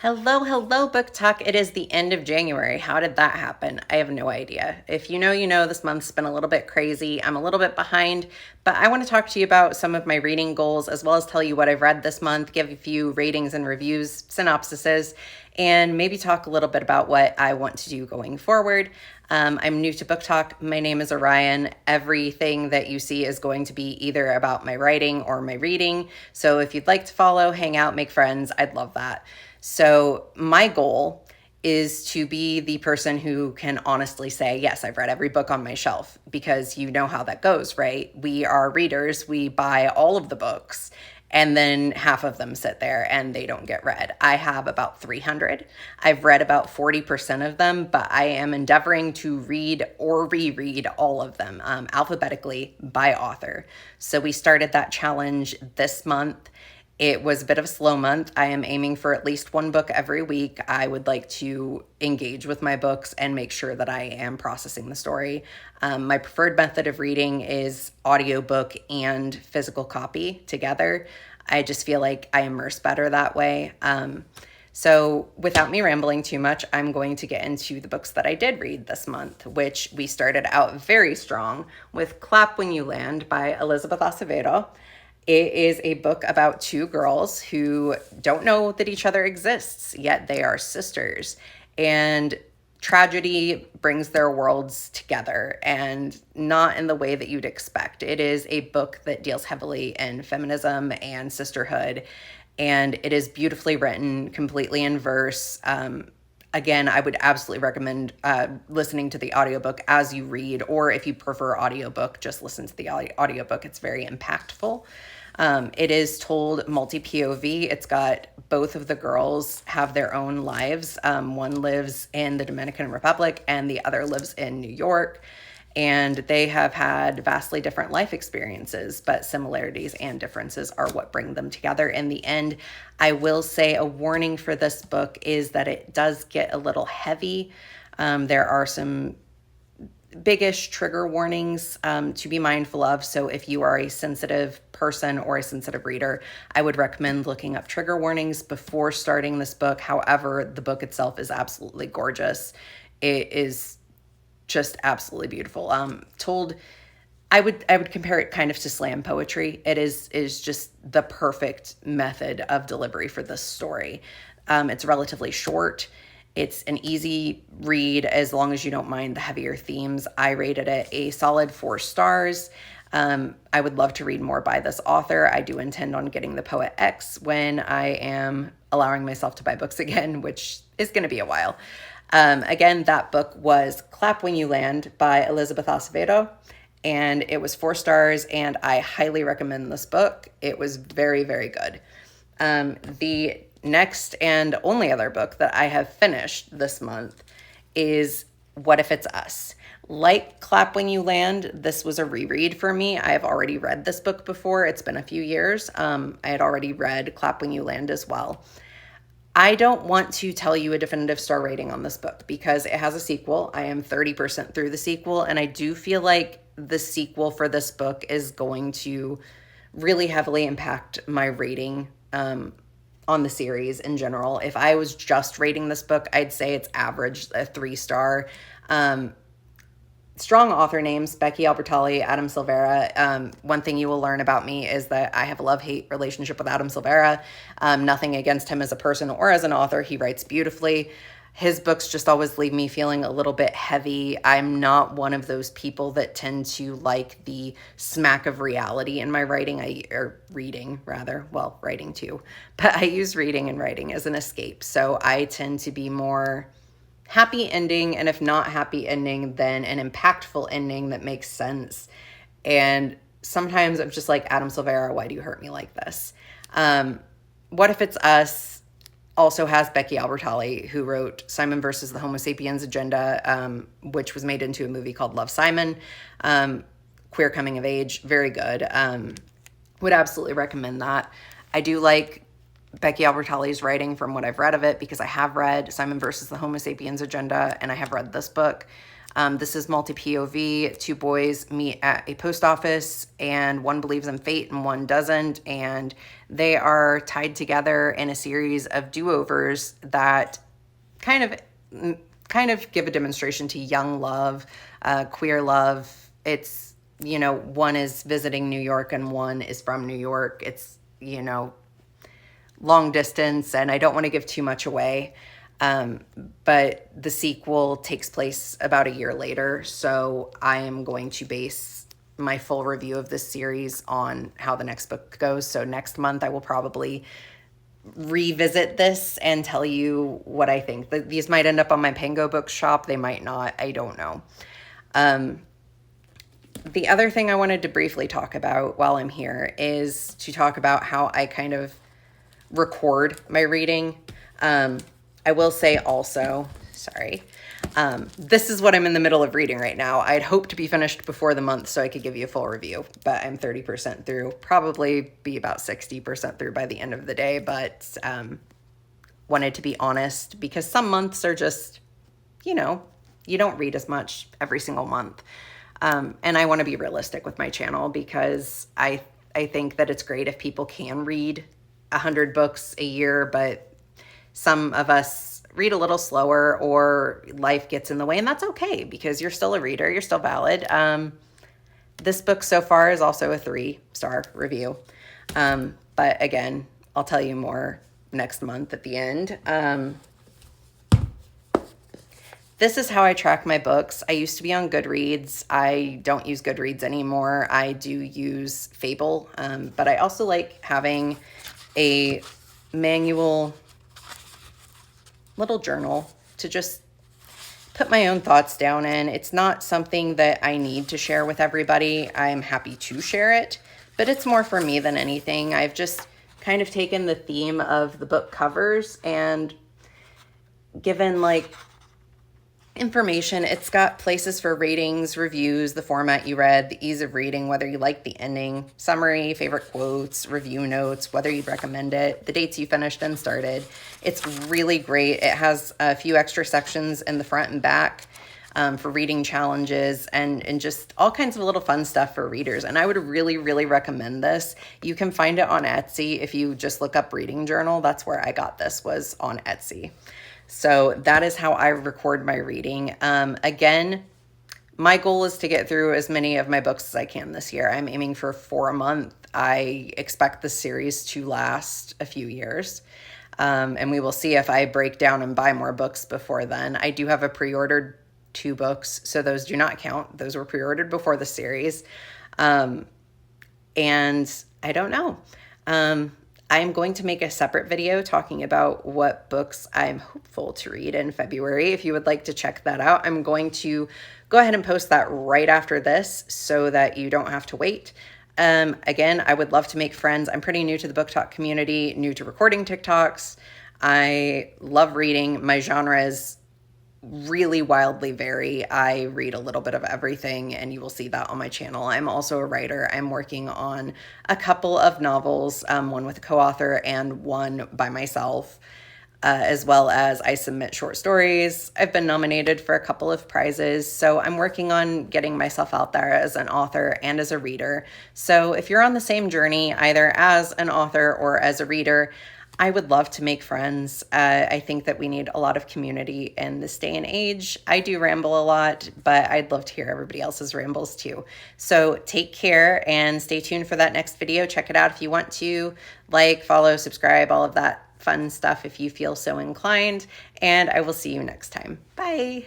Hello, Book Talk. It is the end of January. How did that happen? I have no idea. If you know, this month's been a little bit crazy. I'm a little bit behind, but I want to talk to you about some of my reading goals as well as tell you what I've read this month, give a few ratings and reviews, synopsises, and maybe talk a little bit about what I want to do going forward. I'm new to Book Talk. My name is Orion. Everything that you see is going to be either about my writing or my reading. So if you'd like to follow, hang out, make friends, I'd love that. So my goal is to be the person who can honestly say, yes, I've read every book on my shelf, because you know how that goes, right? We are readers. We buy all of the books and then half of them sit there and they don't get read. I have about 300. I've read about 40% of them, but I am endeavoring to read or reread all of them alphabetically by author. So we started that challenge this month. It was a bit of a slow month. I am aiming for at least one book every week. I would like to engage with my books and make sure that I am processing the story. My preferred method of reading is audiobook and physical copy together. I just feel like I immerse better that way. So without me rambling too much, I'm going to get into the books that I did read this month, which we started out very strong with Clap When You Land by Elizabeth Acevedo. It is a book about two girls who don't know that each other exists, yet they are sisters. And tragedy brings their worlds together, and not in the way that you'd expect. It is a book that deals heavily in feminism and sisterhood, and it is beautifully written, completely in verse. Again, I would absolutely recommend listening to the audiobook as you read, or if you prefer audiobook, just listen to the audiobook. It's very impactful. It is told multi-POV. It's got both of the girls have their own lives. One lives in the Dominican Republic and the other lives in New York. And they have had vastly different life experiences, but similarities and differences are what bring them together in the end. I will say a warning for this book is that it does get a little heavy. There are some biggish trigger warnings to be mindful of. So if you are a sensitive person or a sensitive reader, I would recommend looking up trigger warnings before starting this book. However, the book itself is absolutely gorgeous. It is just absolutely beautiful. I would compare it kind of to slam poetry. It is just the perfect method of delivery for this story. It's relatively short. It's an easy read as long as you don't mind the heavier themes. I rated it a solid 4 stars. I would love to read more by this author. I do intend on getting The Poet X when I am allowing myself to buy books again, which is going to be a while. Again, that book was Clap When You Land by Elizabeth Acevedo, and it was 4 stars, and I highly recommend this book. It was very, very good. The next and only other book that I have finished this month is What If It's Us? Like Clap When You Land, this was a reread for me. I have already read this book before. It's been a few years. I had already read Clap When You Land as well. I don't want to tell you a definitive star rating on this book because it has a sequel. I am 30% through the sequel, and I do feel like the sequel for this book is going to really heavily impact my rating on the series in general. If I was just rating this book, I'd say it's average, a 3-star. Strong author names, Becky Albertalli, Adam Silvera. One thing you will learn about me is that I have a love-hate relationship with Adam Silvera. Nothing against him as a person or as an author. He writes beautifully. His books just always leave me feeling a little bit heavy. I'm not one of those people that tend to like the smack of reality in my writing, writing too. But I use reading and writing as an escape. So I tend to be more happy ending, and if not happy ending, then an impactful ending that makes sense. And sometimes I'm just like, Adam Silvera, why do you hurt me like this? What If It's Us also has Becky Albertalli, who wrote Simon versus the Homo Sapiens Agenda, which was made into a movie called Love, Simon. Queer coming of age, very good. Would absolutely recommend that. I do like Becky Albertalli's writing from what I've read of it, because I have read Simon versus the Homo Sapiens Agenda and I have read this book. This is multi-POV. Two boys meet at a post office, and one believes in fate and one doesn't. And they are tied together in a series of do-overs that kind of give a demonstration to young love, queer love. It's, one is visiting New York and one is from New York. It's, long distance, and I don't want to give too much away. But the sequel takes place about a year later, so I am going to base my full review of this series on how the next book goes. So next month I will probably revisit this and tell you what I think. These might end up on my Pango Bookshop. They might not. I don't know. The other thing I wanted to briefly talk about while I'm here is to talk about how I kind of record my reading. I will say also, sorry, this is what I'm in the middle of reading right now. I'd hoped to be finished before the month so I could give you a full review, but I'm 30% through, probably be about 60% through by the end of the day, but wanted to be honest because some months are just, you don't read as much every single month. And I want to be realistic with my channel because I think that it's great if people can read 100 books a year, but some of us read a little slower or life gets in the way, and that's okay because you're still a reader. You're still valid. This book so far is also a 3-star review. But again, I'll tell you more next month at the end. This is how I track my books. I used to be on Goodreads. I don't use Goodreads anymore. I do use Fable, but I also like having a manual little journal to just put my own thoughts down in. It's not something that I need to share with everybody. I'm happy to share it, but it's more for me than anything. I've just kind of taken the theme of the book covers and given information. It's got places for ratings, reviews, the format you read, the ease of reading, whether you like the ending, summary, favorite quotes, review notes, whether you'd recommend it, the dates you finished and started. It's really great. It has a few extra sections in the front and back for reading challenges and just all kinds of little fun stuff for readers. And I would really, really recommend this. You can find it on Etsy. If you just look up reading journal, that's where I got this, was on Etsy. So that is how I record my reading. Again, my goal is to get through as many of my books as I can this year. I'm aiming for 4 a month. I expect the series to last a few years. And we will see if I break down and buy more books before then. I do have a pre-ordered 2 books, so those do not count. Those were pre-ordered before the series. And I don't know. I'm going to make a separate video talking about what books I'm hopeful to read in February. If you would like to check that out, I'm going to go ahead and post that right after this so that you don't have to wait. Again, I would love to make friends. I'm pretty new to the book talk community, new to recording TikToks. I love reading. My genres really wildly vary. I read a little bit of everything, and you will see that on my channel. I'm also a writer. I'm working on a couple of novels, one with a co-author and one by myself, as well as I submit short stories. I've been nominated for a couple of prizes, so I'm working on getting myself out there as an author and as a reader. So if you're on the same journey, either as an author or as a reader, I would love to make friends. I think that we need a lot of community in this day and age. I do ramble a lot, but I'd love to hear everybody else's rambles too. So take care and stay tuned for that next video. Check it out if you want to. Like, follow, subscribe, all of that fun stuff if you feel so inclined. And I will see you next time. Bye.